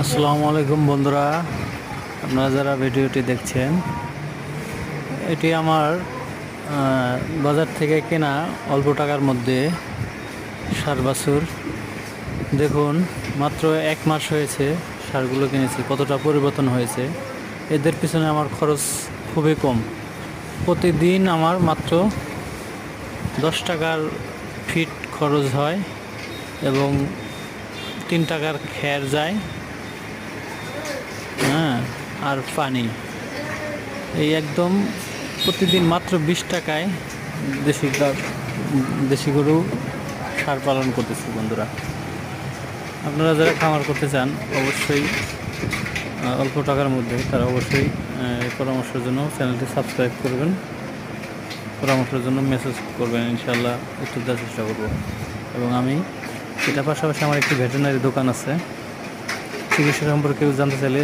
আসসালামু আলাইকুম বন্ধুরা, আপনারা যারা ভিডিওটি দেখছেন, এটি আমার বাজার থেকে কেনা অল্প টাকার মধ্যে সার বাছুর। দেখুন, মাত্র 1 মাস হয়েছে সারগুলো কিনেছি, কতটা পরিবর্তন হয়েছে। এদের পিছনে আমার খরচ খুবই কম। প্রতিদিন আমার মাত্র 10 টাকার ফিট খরচ হয় এবং 3 টাকার খ্যার যায়, হ্যাঁ, আর পানি। এই একদম প্রতিদিন মাত্র 20 টাকায় দেশি গরু সার পালন করতেছি বন্ধুরা। আপনারা যারা খামার করতে চান, অবশ্যই অল্প টাকার মধ্যে, তারা অবশ্যই এই পরামর্শের জন্য চ্যানেলটি সাবস্ক্রাইব করবেন, পরামর্শের জন্য মেসেজ করবেন, ইনশাআল্লাহ উত্তর দেওয়ার চেষ্টা করব। এবং আমি এটার পাশাপাশি আমার একটি ভেটেরিনারি দোকান আছে। চিকিৎসা সম্পর্কে কেউ জানতে চাইলে